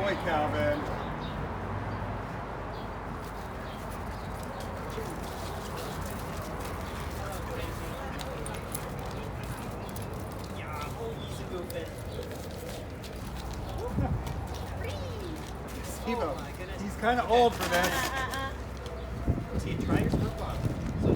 boy, Calvin. Steve-O, he's kind of old for this. See, try